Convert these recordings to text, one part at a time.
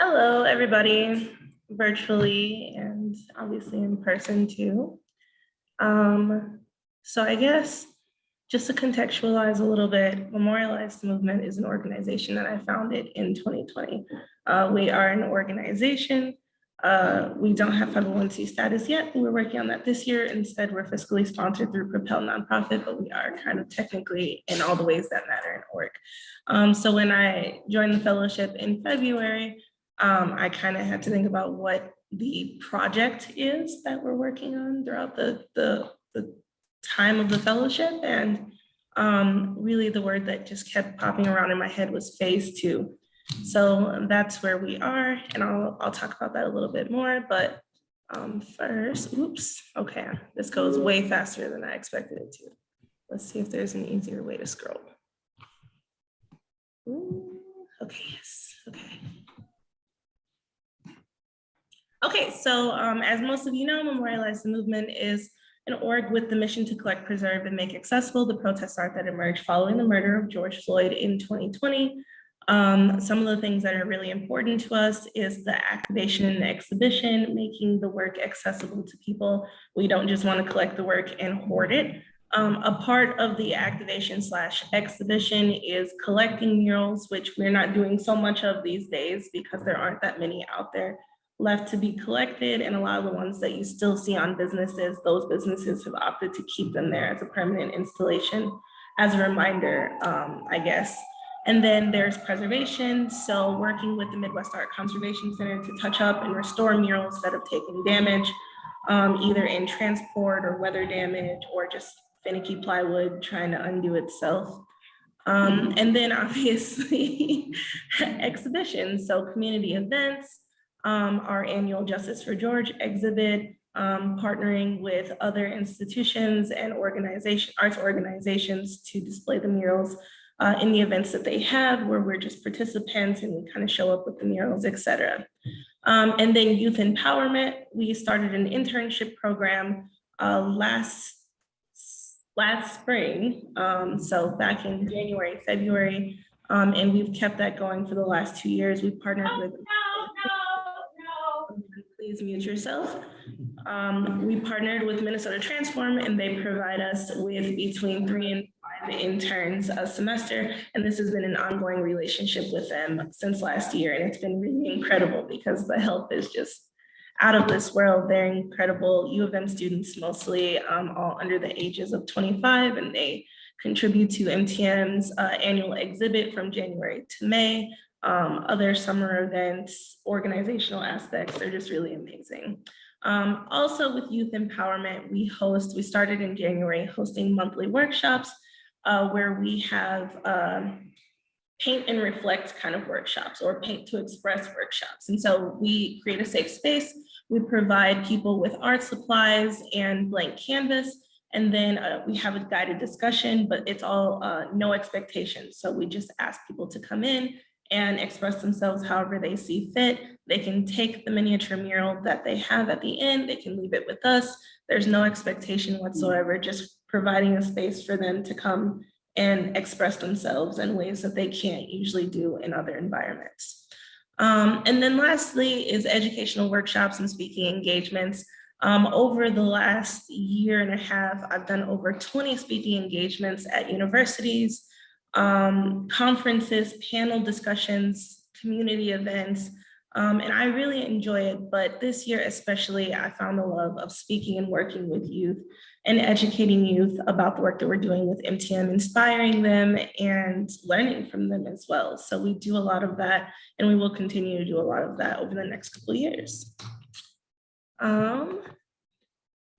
Hello, everybody, virtually and obviously in person too. So I guess just to contextualize a little bit, Memorialize the Movement is an organization that I founded in 2020. We are an organization. We don't have 501c status yet, but we're working on that this year. Instead, we're fiscally sponsored through Propel Nonprofit, but we are kind of technically in all the ways that matter in org. So when I joined the fellowship in February, I kind of had to think about what the project is that we're working on throughout the time of the fellowship. And really the word that just kept popping around in my head was phase 2. So that's where we are. And I'll talk about that a little bit more. But first, oops, okay, this goes way faster than I expected it to. Let's see if there's an easier way to scroll. Ooh, okay, yes, okay. Okay, so as most of you know, Memorialize the Movement is an org with the mission to collect, preserve, and make accessible the protest art that emerged following the murder of George Floyd in 2020. Some of the things that are really important to us is the activation and exhibition, making the work accessible to people. We don't just want to collect the work and hoard it. A part of the activation / exhibition is collecting murals, which we're not doing so much of these days because there aren't that many out there left to be collected, and a lot of the ones that you still see on businesses, those businesses have opted to keep them there as a permanent installation as a reminder, I guess. And then there's preservation, so working with the Midwest Art Conservation Center to touch up and restore murals that have taken damage, either in transport or weather damage or just finicky plywood trying to undo itself. And then obviously exhibitions, so community events, our annual Justice for George exhibit, partnering with other institutions and arts organizations to display the murals in the events that they have, where we're just participants and we kind of show up with the murals, et cetera. And then youth empowerment, we started an internship program last spring, so back in January, February, and we've kept that going for the last 2 years. We've partnered with Please mute yourself. We partnered with Minnesota Transform, and they provide us with between 3 and 5 interns a semester. And this has been an ongoing relationship with them since last year. And it's been really incredible because the help is just out of this world. They're incredible U of M students, mostly all under the ages of 25, and they contribute to MTM's annual exhibit from January to May. Other summer events, organizational aspects, they're just really amazing. Also with youth empowerment, we started in January hosting monthly workshops where we have paint and reflect kind of workshops or paint to express workshops. And so we create a safe space. We provide people with art supplies and blank canvas. And then we have a guided discussion, but it's all no expectations. So we just ask people to come in and express themselves however they see fit. They can take the miniature mural that they have at the end, they can leave it with us. There's no expectation whatsoever, just providing a space for them to come and express themselves in ways that they can't usually do in other environments. And then lastly is educational workshops and speaking engagements. Over the last year and a half, I've done over 20 speaking engagements at universities, conferences, panel discussions, community events, and I really enjoy it. But this year especially, I found the love of speaking and working with youth and educating youth about the work that we're doing with MTM, inspiring them and learning from them as well. So we do a lot of that, and we will continue to do a lot of that over the next couple of years.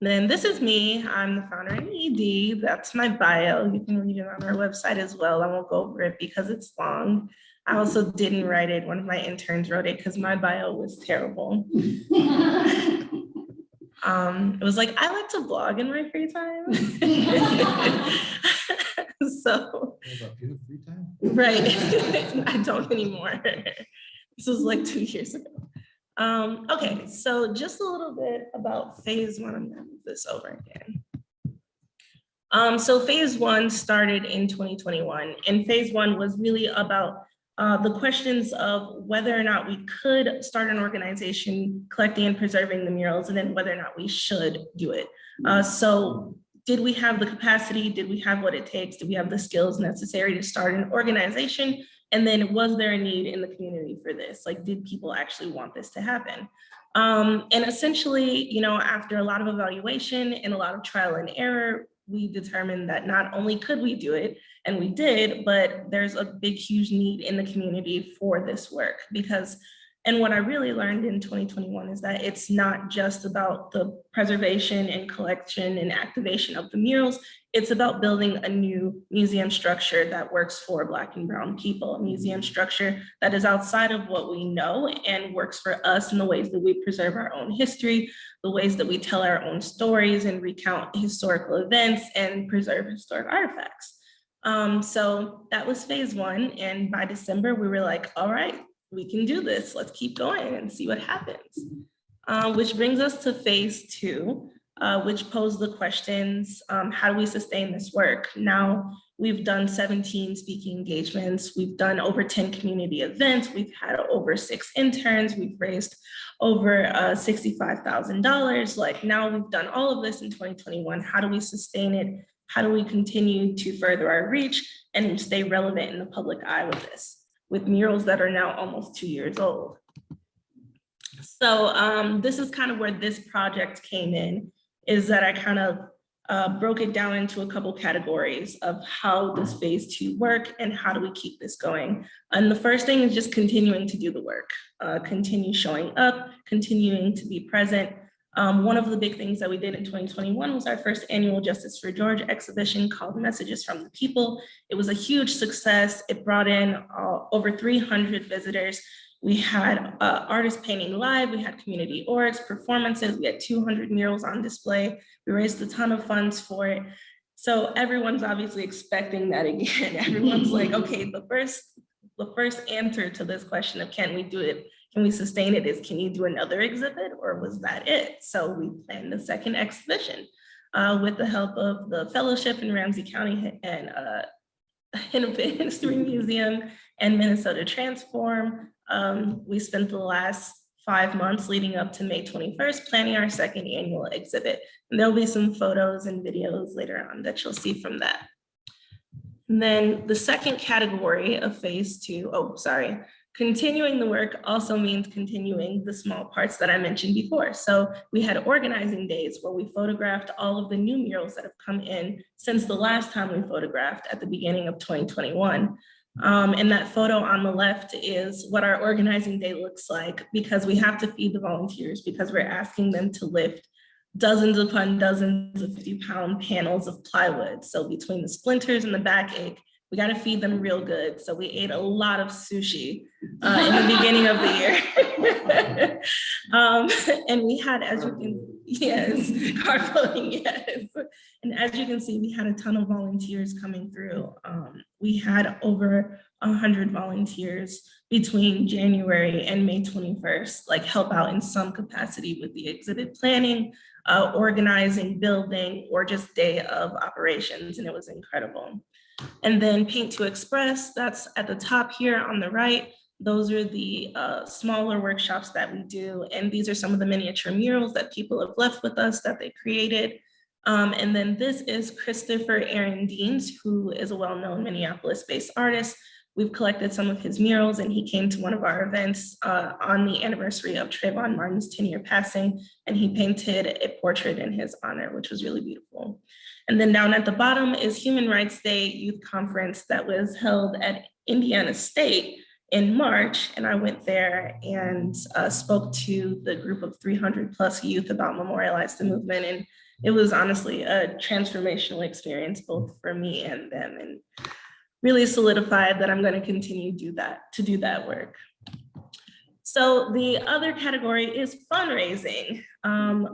Then this is me. I'm the founder and ED. That's my bio. You can read it on our website as well. I won't go over it because it's long. I also didn't write it. One of my interns wrote it because my bio was terrible. It was like, I like to blog in my free time. So, free time? Right. I don't anymore. This was like 2 years ago. Okay, so just a little bit about phase 1. I'm gonna move this over again. So phase 1 started in 2021, and phase 1 was really about the questions of whether or not we could start an organization collecting and preserving the murals, and then whether or not we should do it. So did we have the capacity? Did we have what it takes? Did we have the skills necessary to start an organization? And then was there a need in the community for this? Like, did people actually want this to happen? And essentially, after a lot of evaluation and a lot of trial and error, we determined that not only could we do it, and we did, but there's a big, huge need in the community for this work and what I really learned in 2021 is that it's not just about the preservation and collection and activation of the murals, it's about building a new museum structure that works for Black and Brown people, a museum structure that is outside of what we know and works for us in the ways that we preserve our own history, the ways that we tell our own stories and recount historical events and preserve historic artifacts. So that was phase one. And by December, we were like, all right, we can do this. Let's keep going and see what happens. Which brings us to phase two, which posed the questions, how do we sustain this work? Now, we've done 17 speaking engagements. We've done over 10 community events. We've had over 6 interns. We've raised over $65,000. Like, now we've done all of this in 2021. How do we sustain it? How do we continue to further our reach and stay relevant in the public eye with this, with murals that are now almost 2 years old? So this is kind of where this project came in, is that I kind of broke it down into a couple categories of how does phase two work and how do we keep this going. And the first thing is just continuing to do the work, continue showing up, continuing to be present. One of the big things that we did in 2021 was our first annual Justice for George exhibition called Messages from the People. It was a huge success. It brought in over 300 visitors. We had artists painting live, we had community orgs, performances, we had 200 murals on display. We raised a ton of funds for it. So everyone's obviously expecting that again. Everyone's like, okay, the first answer to this question of can we do it, can we sustain it, is can you do another exhibit, or was that it? So we planned a second exhibition with the help of the fellowship in Ramsey County and Hennepin History Museum and Minnesota Transform. We spent the last 5 months leading up to May 21st planning our second annual exhibit. And there'll be some photos and videos later on that you'll see from that. And then the second category of phase two, continuing the work also means continuing the small parts that I mentioned before. So we had organizing days where we photographed all of the new murals that have come in since the last time we photographed at the beginning of 2021. And that photo on the left is what our organizing day looks like, because we have to feed the volunteers, because we're asking them to lift dozens upon dozens of 50-pound panels of plywood. So between the splinters and the backache, we got to feed them real good. So we ate a lot of sushi in the beginning of the year. And we had, as you can, yes, carpooling, yes. And as you can see, we had a ton of volunteers coming through. We had over 100 volunteers between January and May 21st, like help out in some capacity with the exhibit planning, organizing, building, or just day of operations. And it was incredible. And then Paint to Express, that's at the top here on the right. Those are the smaller workshops that we do. And these are some of the miniature murals that people have left with us that they created. And then this is Christopher Aaron Deans, who is a well-known Minneapolis-based artist. We've collected some of his murals, and he came to one of our events on the anniversary of Trayvon Martin's 10-year passing, and he painted a portrait in his honor, which was really beautiful. And then down at the bottom is Human Rights Day Youth Conference that was held at Indiana State in March. And I went there and spoke to the group of 300 plus youth about Memorialize the Movement. And it was honestly a transformational experience, both for me and them, and really solidified that I'm going to continue to do that work. So the other category is fundraising.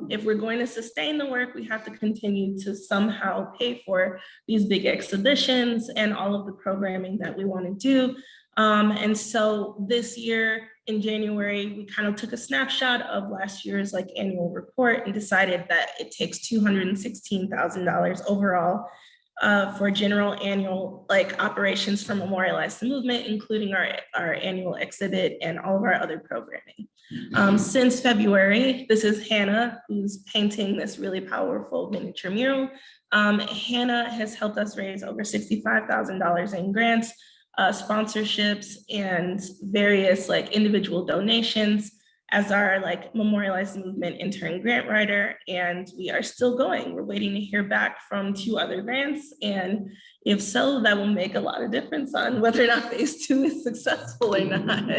If we're going to sustain the work, we have to continue to somehow pay for these big exhibitions and all of the programming that we want to do. And so this year in January, we kind of took a snapshot of last year's annual report and decided that it takes $216,000 overall for general annual operations for Memorialize the Movement, including our annual exhibit and all of our other programming. Since February, this is Hannah, who's painting this really powerful miniature mural. Hannah has helped us raise over $65,000 in grants, sponsorships, and various individual donations as our Memorialize the Movement intern grant writer, and we are still going. We're waiting to hear back from 2 other grants, and if so, that will make a lot of difference on whether or not phase 2 is successful or not.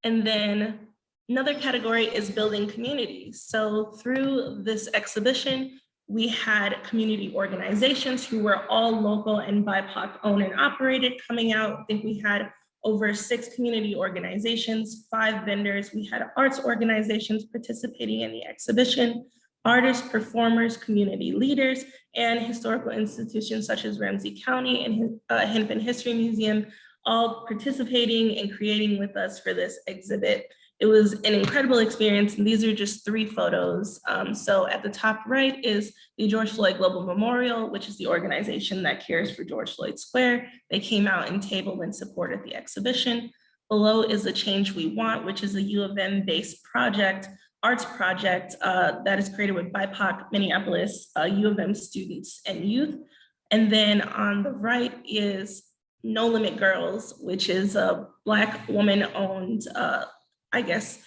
And then another category is building communities. So through this exhibition, we had community organizations who were all local and BIPOC owned and operated coming out. I think we had over 6 community organizations, 5 vendors. We had arts organizations participating in the exhibition, artists, performers, community leaders, and historical institutions such as Ramsey County and Hennepin History Museum, all participating and creating with us for this exhibit. It was an incredible experience, and these are just 3 photos. So at the top right is the George Floyd Global Memorial, which is the organization that cares for George Floyd Square. They came out and tabled and supported the exhibition. Below is the Change We Want, which is a U of M-based project, arts project that is created with BIPOC Minneapolis U of M students and youth. And then on the right is No Limit Girls, which is a Black woman-owned, I guess,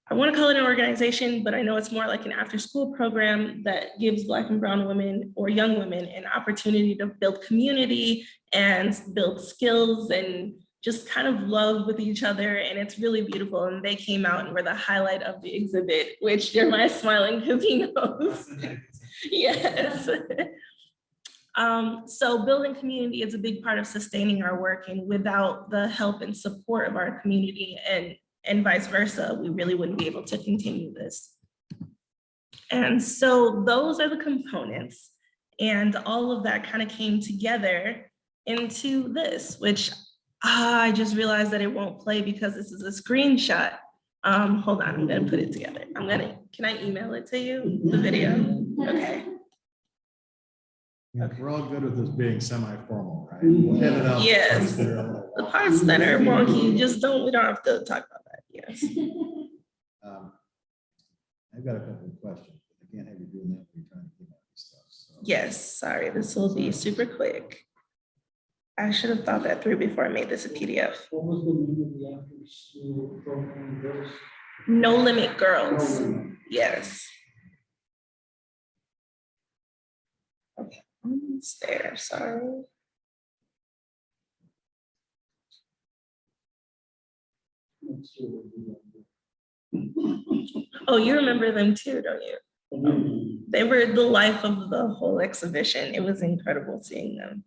I want to call it an organization, but I know it's more like an after-school program that gives Black and brown women or young women an opportunity to build community and build skills and just kind of love with each other. And it's really beautiful. And they came out and were the highlight of the exhibit, which Jeremiah's smiling because he knows. Yes. So building community is a big part of sustaining our work, and without the help and support of our community and vice versa, we really wouldn't be able to continue this. And so those are the components, and all of that kind of came together into this, which I just realized that it won't play because this is a screenshot. Hold on, I'm gonna put it together. Can I email it to you, the video? Okay. Yeah, we're all good with this being semi-formal, right? We'll edit out yes, the parts that are wonky, we don't have to talk about that, yes. I've got a couple of questions. I can't have you doing that when you're trying to keep up this stuff. So. Yes, sorry, this will be super quick. I should have thought that through before I made this a PDF. What was the name of the after-school program? No Limit Girls, yes. Okay, almost there, sorry. Oh, you remember them too, don't you? They were the life of the whole exhibition. It was incredible seeing them.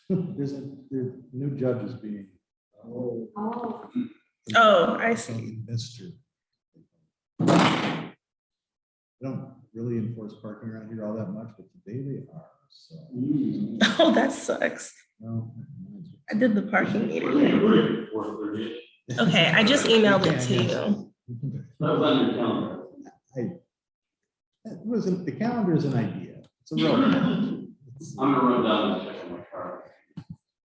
There's new judges being. Oh, I see. Mystery. We don't really enforce parking around here all that much, but today they are. So. Oh, that sucks. Well, I did the parking meter. Okay, I just emailed it to you. That was on your calendar. The calendar is an idea. It's a road. I'm gonna run down and check my car.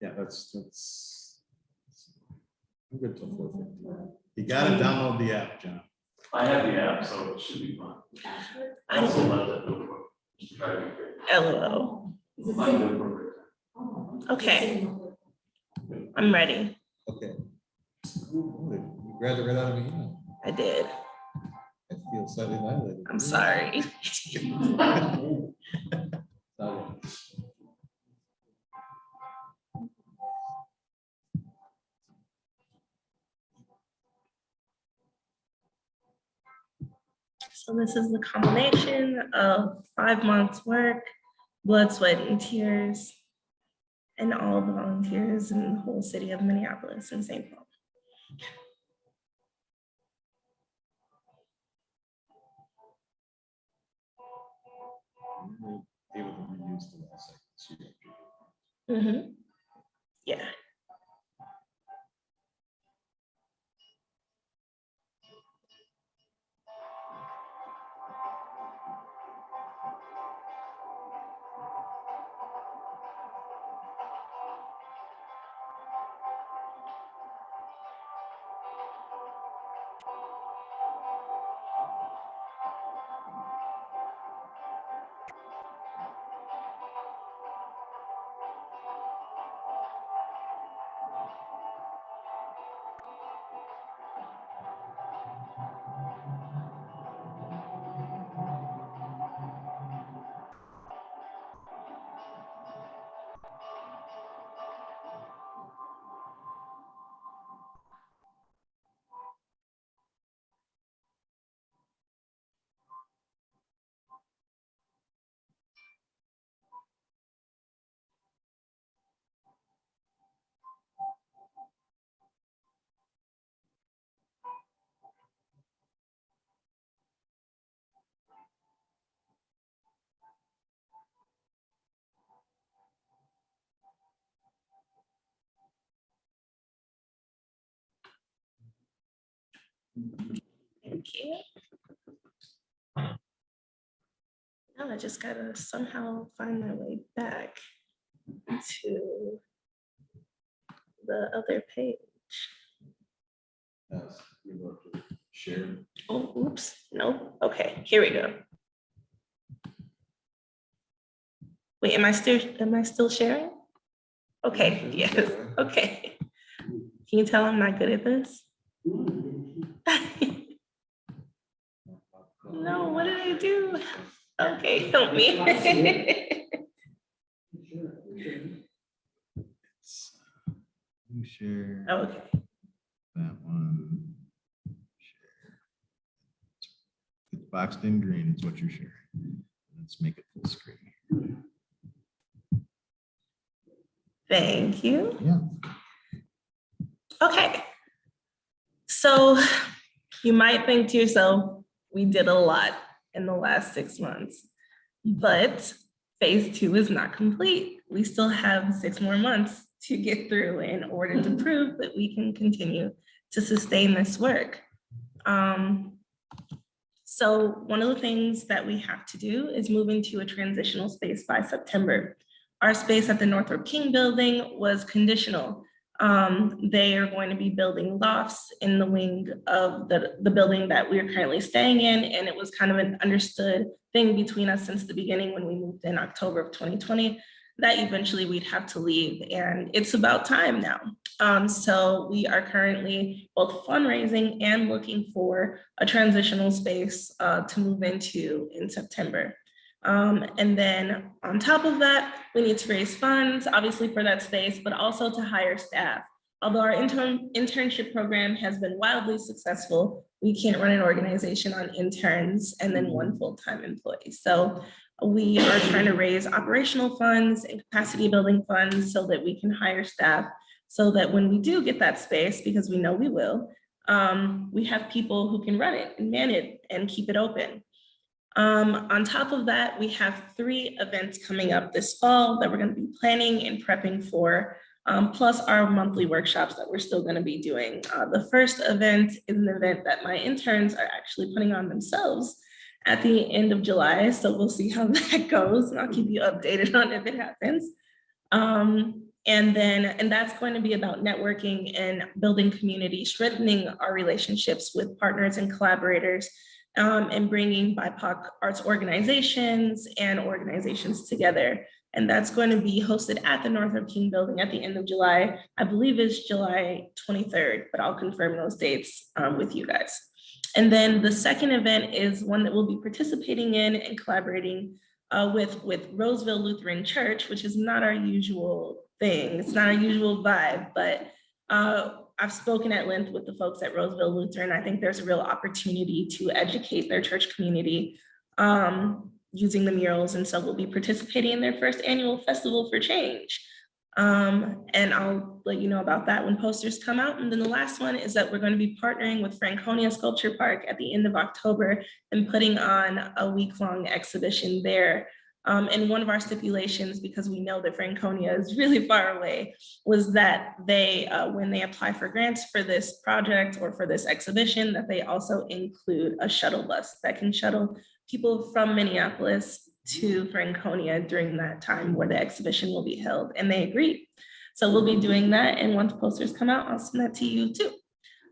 Yeah, that's I'm good till 4:50. You gotta download the app, John. I have the app, so it should be fine. I also let that real quick. Just try to be great. LOL. Find the appropriate. Okay, I'm ready. Okay. You grabbed it right out of me. I did. I feel slightly violated. I'm sorry. So this is the combination of 5 months work, blood, sweat, and tears, and all the volunteers in the whole city of Minneapolis and St. Paul. Able to reuse the last second. Mm-hmm. Yeah. Thank you. Now I just gotta somehow find my way back to the other page. Yes, you go to share. Oh, oops, no, okay, here we go. Wait, am I still sharing? Okay, Yeah, yes, sure. okay. Can you tell I'm not good at this? No, what did I do? Okay, help me. You share Okay, that one. Share. It's boxed in green, it's what you're sharing. Let's make it full screen. thank you. Yeah. Okay. So you might think to yourself, we did a lot in the last 6 months, but phase 2 is not complete. We still have 6 more months to get through in order to prove that we can continue to sustain this work. So one of the things that we have to do is move into a transitional space by September. Our space at the Northrop King building was conditional. They are going to be building lofts in the wing of the building that we are currently staying in. And it was kind of an understood thing between us since the beginning when we moved in October of 2020, that eventually we'd have to leave. And it's about time now. So we are currently both fundraising and looking for a transitional space to move into in September. And then on top of that, we need to raise funds, obviously for that space, but also to hire staff. Although our internship program has been wildly successful, we can't run an organization on interns and then one full-time employee. So we are trying to raise operational funds and capacity building funds so that we can hire staff, so that when we do get that space, because we know we will, we have people who can run it and man it and keep it open. On top of that, we have 3 events coming up this fall that we're going to be planning and prepping for, plus our monthly workshops that we're still going to be doing. The first event is an event that my interns are actually putting on themselves at the end of July. So we'll see how that goes, and I'll keep you updated on if it happens. And that's going to be about networking and building community, strengthening our relationships with partners and collaborators, and bringing BIPOC arts organizations and organizations together. And that's going to be hosted at the Northrop King building at the end of July. I believe it's July 23rd, but I'll confirm those dates with you guys. And then the second event is one that we'll be participating in and collaborating with Roseville Lutheran Church, which is not our usual thing. It's not our usual vibe, but I've spoken at length with the folks at Roseville Lutheran. I think there's a real opportunity to educate their church community using the murals. And so we'll be participating in their first annual Festival for Change. And I'll let you know about that when posters come out. And then the last one is that we're going to be partnering with Franconia Sculpture Park at the end of October and putting on a week-long exhibition there. And one of our stipulations, because we know that Franconia is really far away, was that they, when they apply for grants for this project or for this exhibition, that they also include a shuttle bus that can shuttle people from Minneapolis to Franconia during that time where the exhibition will be held, and they agreed. So we'll be doing that, and once posters come out, I'll send that to you too.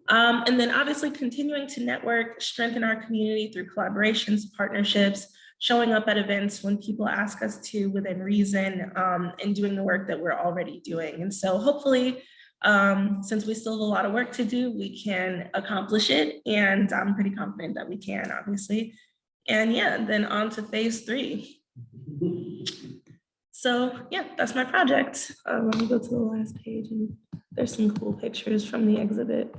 And then obviously continuing to network, strengthen our community through collaborations, partnerships, showing up at events when people ask us to within reason, and doing the work that we're already doing. And so hopefully, since we still have a lot of work to do, we can accomplish it, and I'm pretty confident that we can, obviously. And yeah, then on to phase 3. So yeah, that's my project. Let me go to the last page, and there's some cool pictures from the exhibit.